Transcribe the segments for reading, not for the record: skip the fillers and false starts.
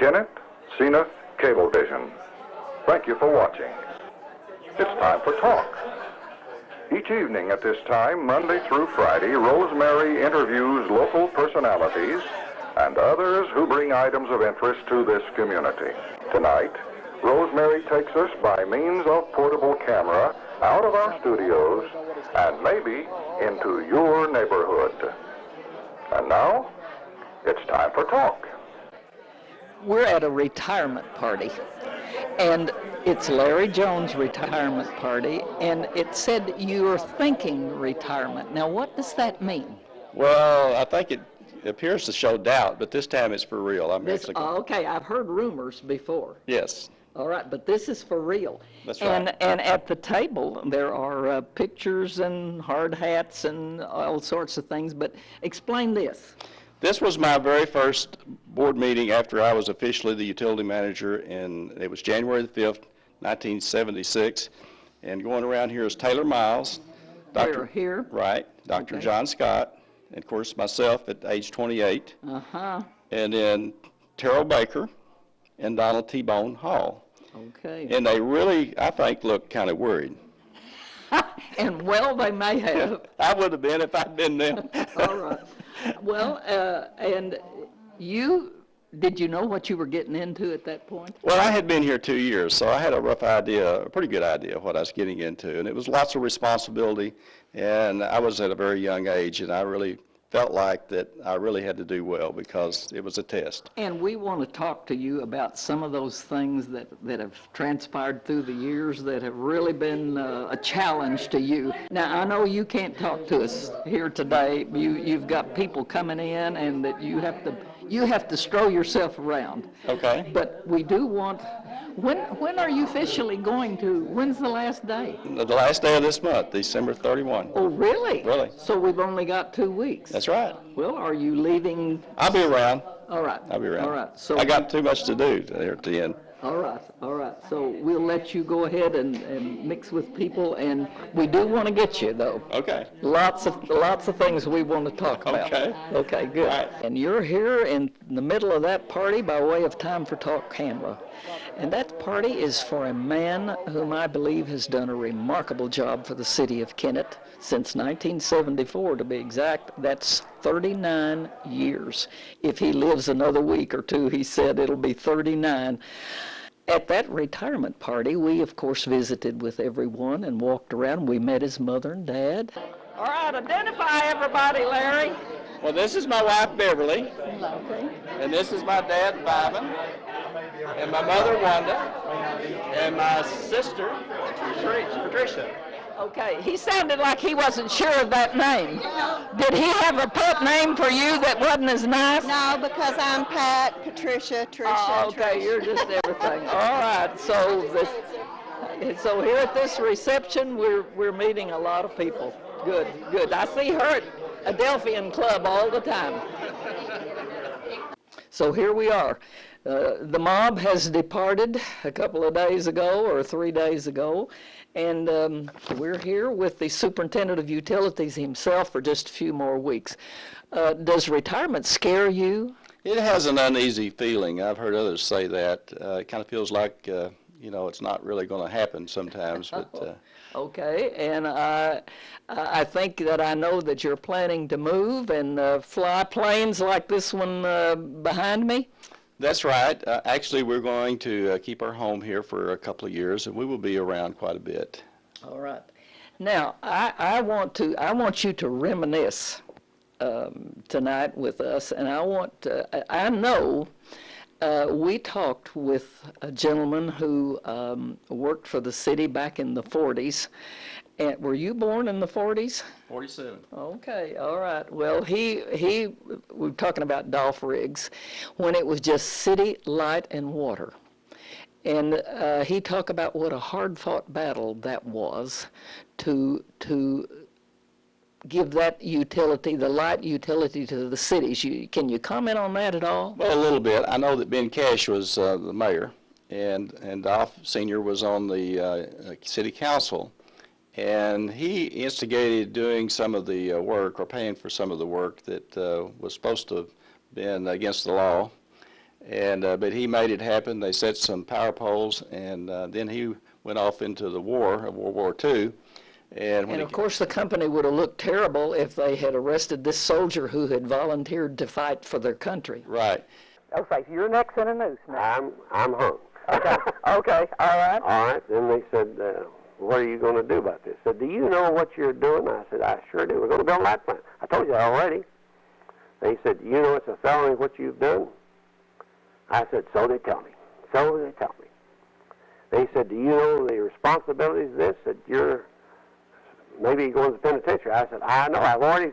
Kennett, Zenith Cablevision. Thank you for watching. It's time for talk. Each evening at this time, Monday through Friday, Rosemary interviews local personalities and others who bring items of interest to this community. Tonight, Rosemary takes us by means of portable camera out of our studios and maybe into your neighborhood. And now, it's time for talk. We're at a retirement party, and it's Larry Jones' retirement party, and it said you're thinking retirement. Now, what does that mean? Well, I think it appears to show doubt, but this time it's for real. Okay, I've heard rumors before. Yes. All right, but this is for real. That's right. And at the table, there are pictures and hard hats and all sorts of things, but explain this. This was my very first board meeting after I was officially the utility manager, and it was January the 5th, 1976. And going around here is Taylor Miles. We're here. Right, Dr. Okay. John Scott, and of course myself at age 28. Uh-huh. And then Terrell Baker and Donald T-Bone Hall. Okay. And they really, I think, looked kind of worried. And well, they may have. I would have been if I'd been them. All right. Well, and did you know what you were getting into at that point? Well, I had been here 2 years, so I had a rough idea, a pretty good idea of what I was getting into. And it was lots of responsibility, and I was at a very young age, and I really felt like that I really had to do well because it was a test. And we want to talk to you about some of those things that have transpired through the years that have really been a challenge to you. Now, I know you can't talk to us here today. You've got people coming in, and that you have to stroll yourself around. Okay. But we do want. When are you officially going to? When's the last day? The last day of this month, December 31. Oh, really? Really. So we've only got 2 weeks. That's right. Well, are you leaving? I'll be around. All right. I'll be around. All right. So I got too much to do there at the end. All right. All right. So we'll let you go ahead and mix with people, and we do want to get you though. Okay. Lots of things we want to talk about. Okay. Okay. Good. All right. And you're here in the middle of that party by way of Time for Talk camera. And that party is for a man whom I believe has done a remarkable job for the city of Kennett since 1974, to be exact. That's 39 years. If he lives another week or two, he said it'll be 39. At that retirement party, we, of course, visited with everyone and walked around. We met his mother and dad. All right, identify everybody, Larry. Well, this is my wife, Beverly. Okay. And this is my dad, Vivan, and my mother, Wanda, and my sister, Patricia. Okay, he sounded like he wasn't sure of that name. Did he have a pet name for you that wasn't as nice? No, because I'm Pat, Patricia, Tricia. Oh, okay, Trish. you're just everything. All right, so here at this reception, we're meeting a lot of people. Good, good. I see her at Adelphian Club all the time. So here we are. The mob has departed a couple of days ago or 3 days ago, and we're here with the superintendent of utilities himself for just a few more weeks. Does retirement scare you? It has an uneasy feeling. I've heard others say that. It kind of feels like, it's not really going to happen sometimes. But Okay, and I think that I know that you're planning to move and fly planes like this one behind me. That's right. Actually, we're going to keep our home here for a couple of years, and we will be around quite a bit. All right. Now, I want you to reminisce tonight with us, and I know we talked with a gentleman who worked for the city back in the 40s. And were you born in the 40s? 47. Okay, all right. Well, we were talking about Dolph Riggs when it was just city, light, and water. And he talked about what a hard-fought battle that was to give that utility, the light utility, to the cities. Can you comment on that at all? Well, a little bit. I know that Ben Cash was the mayor, and Dolph Sr. was on the city council. And he instigated doing some of the work, or paying for some of the work that was supposed to have been against the law. And but he made it happen. They set some power poles, and then he went off into the war of World War II. And of course, the company would have looked terrible if they had arrested this soldier who had volunteered to fight for their country. Right. Okay, so you're next in the noose now. I'm hung. Okay, okay, all right. All right. Then they said, what are you going to do about this? I said, do you know what you're doing? I said, I sure do. We're going to build a light plant. I told you that already. They said, you know it's a felony what you've done? I said, so they tell me. So they tell me. They said, do you know the responsibilities of this? That you're maybe going to the penitentiary. I said, I know. I've already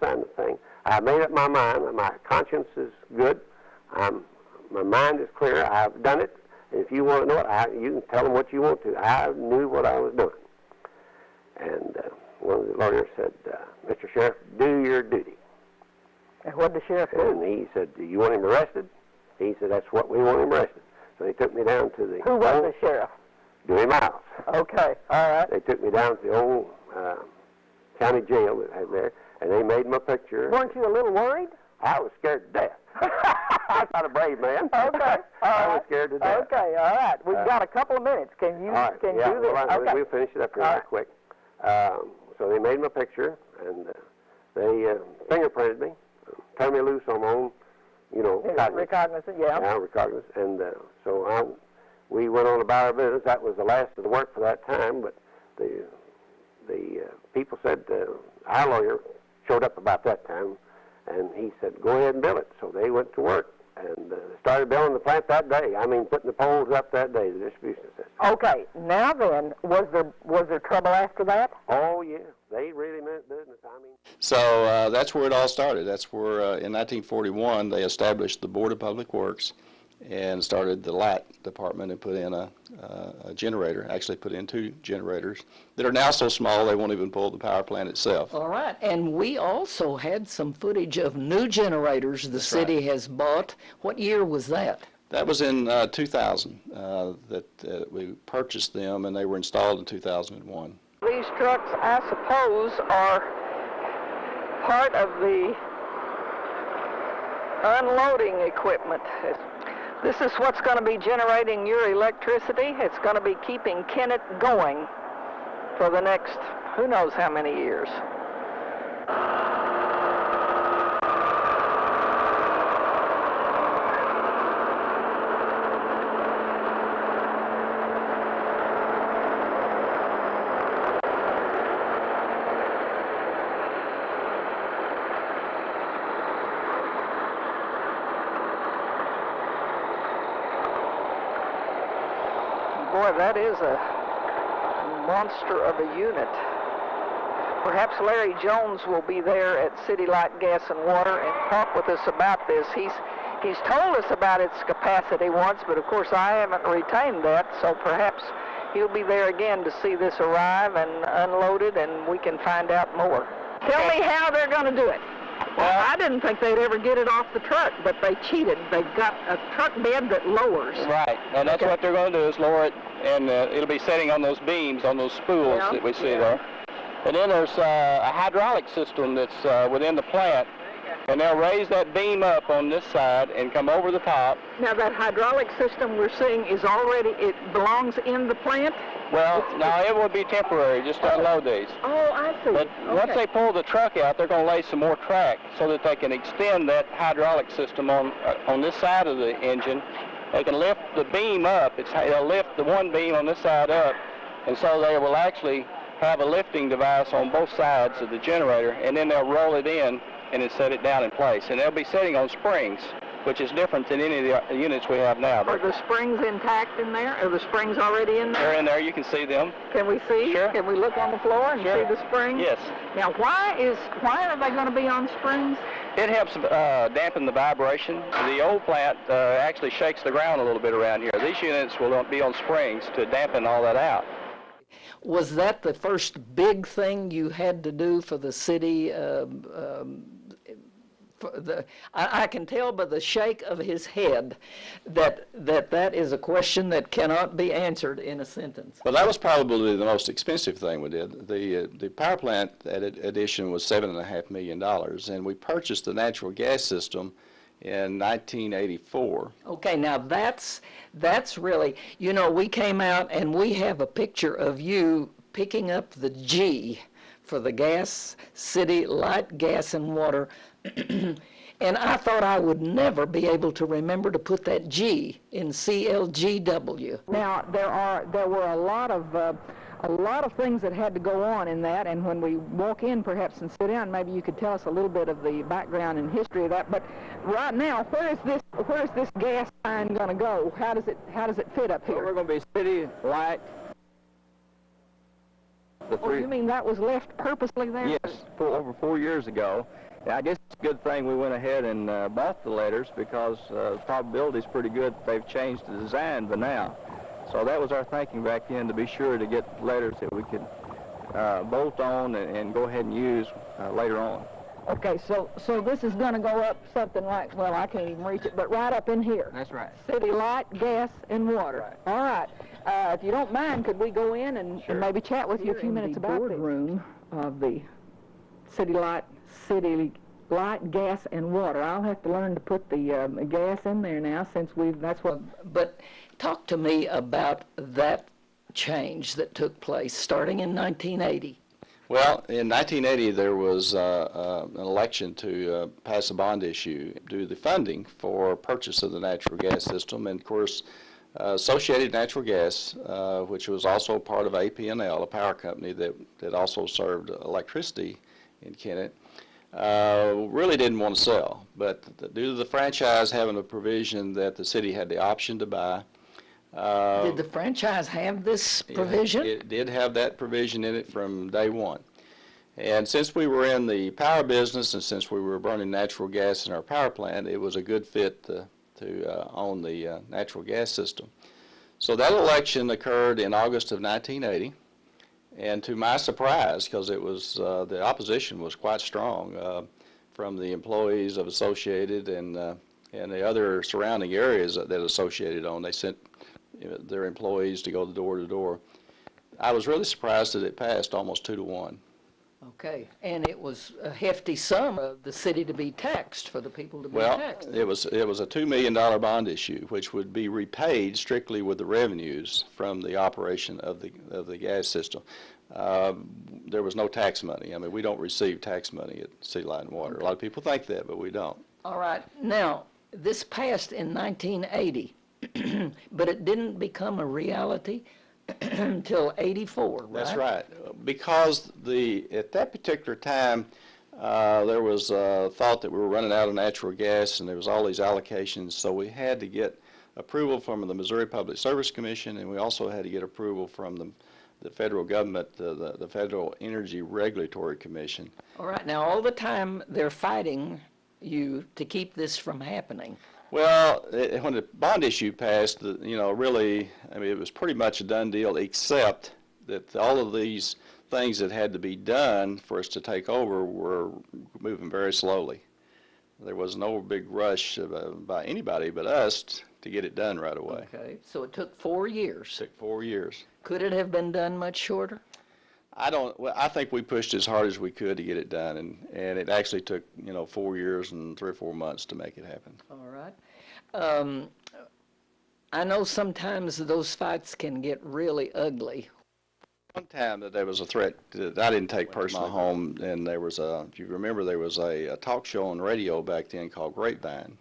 signed the thing. I made up my mind. My conscience is good. My mind is clear. I've done it. If you want to know it, you can tell them what you want to. I knew what I was doing. And one of the lawyers said, Mr. Sheriff, do your duty. And what did the sheriff do? And he said, do you want him arrested? He said, that's what we want him arrested. So they took me down to the... Who was the sheriff? Dewey Miles. Okay, all right. They took me down to the old county jail that they had there, and they made my picture. Weren't you a little worried? I was scared to death. I'm not a brave man. Okay. I was scared to death. Okay, all right. We've got a couple of minutes. Can you right, do this? Well, okay. We'll finish it up here real quick. So they made my picture, and they fingerprinted me, turned me loose on my own, recognizance, yeah. Yeah, recognizance. And so we went on about our business. That was the last of the work for that time, but the people said, our lawyer showed up about that time, and he said, go ahead and build it. So they went to work and started building the plant that day. I mean, putting the poles up that day, the distribution system. Okay, now then, was there trouble after that? Oh, yeah. They really meant business. I mean. So that's where it all started. That's where in 1941 they established the Board of Public Works and started the light department and put in a generator, actually put in 2 generators that are now so small they won't even pull the power plant itself. All right, and we also had some footage of new generators the city has bought. What year was that? That was in 2000 that we purchased them, and they were installed in 2001. These trucks, I suppose, are part of the unloading equipment. This is what's going to be generating your electricity. It's going to be keeping Kennett going for the next who knows how many years. Boy, that is a monster of a unit. Perhaps Larry Jones will be there at City Light Gas and Water and talk with us about this. He's told us about its capacity once, but of course I haven't retained that, so perhaps he'll be there again to see this arrive and unloaded, and we can find out more. Tell me how they're going to do it. Well, I didn't think they'd ever get it off the truck, but they cheated. They've got a truck bed that lowers. Right, and that's what they're going to do is lower it, and it'll be setting on those beams, on those spools that we see there. And then there's a hydraulic system that's within the plant, and they'll raise that beam up on this side and come over the top. Now that hydraulic system we're seeing is already, it belongs in the plant? Well, no, it will be temporary, just to unload these. Oh, I see. But once they pull the truck out, they're going to lay some more track so that they can extend that hydraulic system on this side of the engine. They can lift the beam up. They'll lift the one beam on this side up, and so they will actually have a lifting device on both sides of the generator, and then they'll roll it in and then set it down in place. And they'll be sitting on springs, which is different than any of the units we have now. Are the springs intact in there? Are the springs already in there? They're in there. You can see them. Can we see? Sure. Can we look on the floor and see the springs? Yes. Now, why are they going to be on springs? It helps dampen the vibration. The old plant actually shakes the ground a little bit around here. These units will be on springs to dampen all that out. Was that the first big thing you had to do for the city? I can tell by the shake of his head that is a question that cannot be answered in a sentence. Well, that was probably the most expensive thing we did. The power plant addition was $7.5 million, and we purchased the natural gas system in 1984. Okay, now that's really, you know, we came out and we have a picture of you picking up the G for the gas, city, light, gas, and water. And I thought I would never be able to remember to put that G in CLGW. Now, there were a lot of things that had to go on in that, and when we walk in perhaps and sit down, maybe you could tell us a little bit of the background and history of that. But right now, where is this gas line going to go? How does it fit up here? Well, we're going to be city, light. Oh, you mean that was left purposely there? Yes, over 4 years ago. I guess it's a good thing we went ahead and bought the letters, because the probability is pretty good that they've changed the design by now. So that was our thinking back then, to be sure to get letters that we could bolt on and go ahead and use later on. Okay, so this is going to go up something like, well, I can't even reach it, but right up in here. That's right. City light, gas, and water. Right. All right. If you don't mind, could we go in and maybe chat with you a few minutes about the boardroom of the city light, gas, and water? I'll have to learn to put the gas in there now, since that's what. But talk to me about that change that took place starting in 1980. Well, in 1980, there was an election to pass a bond issue, do the funding for purchase of the natural gas system, and of course, Associated Natural Gas, which was also part of APNL, a power company that also served electricity in Kennett, really didn't want to sell. But due to the franchise having a provision that the city had the option to buy. Did the franchise have this provision? It did have that provision in it from day one. And since we were in the power business, and since we were burning natural gas in our power plant, it was a good fit to own the natural gas system. So that election occurred in August of 1980, and to my surprise, because it was the opposition was quite strong from the employees of Associated and the other surrounding areas that Associated owned. They sent their employees to go door to door. I was really surprised that it passed almost 2-1. Okay, and it was a hefty sum of the city to be taxed, for the people to be taxed. Well, it was a $2 million bond issue, which would be repaid strictly with the revenues from the operation of the gas system. There was no tax money. I mean, we don't receive tax money at City Light and Water. A lot of people think that, but we don't. All right. Now, this passed in 1980, but it didn't become a reality until 84, right? That's right. Because at that particular time, there was thought that we were running out of natural gas, and there was all these allocations, so we had to get approval from the Missouri Public Service Commission, and we also had to get approval from the federal government, the Federal Energy Regulatory Commission. All right. Now, all the time they're fighting you to keep this from happening. Well, when the bond issue passed, really, I mean, it was pretty much a done deal, except that all of these things that had to be done for us to take over were moving very slowly. There was no big rush by anybody but us to get it done right away. Okay, so it took 4 years. It took 4 years. Could it have been done much shorter? Well, I think we pushed as hard as we could to get it done, and it actually took 4 years and 3 or 4 months to make it happen. All right. I know sometimes those fights can get really ugly. One time that there was a threat that I didn't take personally home, and there was if you remember, there was a talk show on radio back then called Grapevine,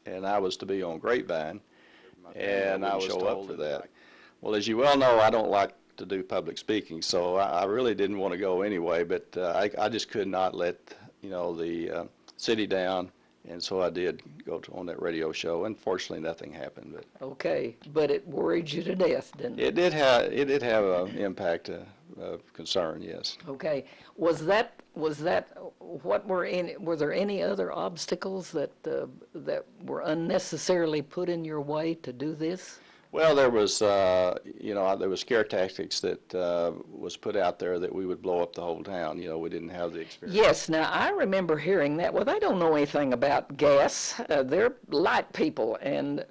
and I was to be on Grapevine, and I was told for that. Well, as you well know, I don't like to do public speaking, so I really didn't want to go anyway, but I just could not let the city down, and so I did go on that radio show, and fortunately nothing happened. But okay, but it worried you to death, didn't it? It did have an impact of concern, yes. Okay, were there any other obstacles that were unnecessarily put in your way to do this? Well, there was, there was scare tactics that was put out there that we would blow up the whole town. We didn't have the experience. Yes, now I remember hearing that. Well, they don't know anything about gas. They're light people. And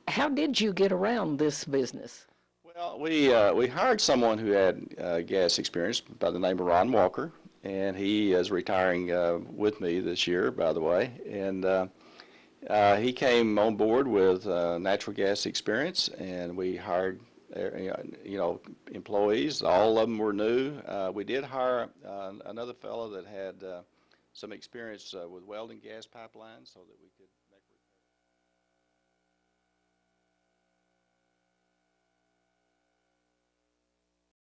how did you get around this business? Well, we hired someone who had gas experience by the name of Ron Walker, and he is retiring with me this year, by the way. And He came on board with natural gas experience, and we hired, employees. All of them were new. We did hire another fellow that had some experience with welding gas pipelines, so that we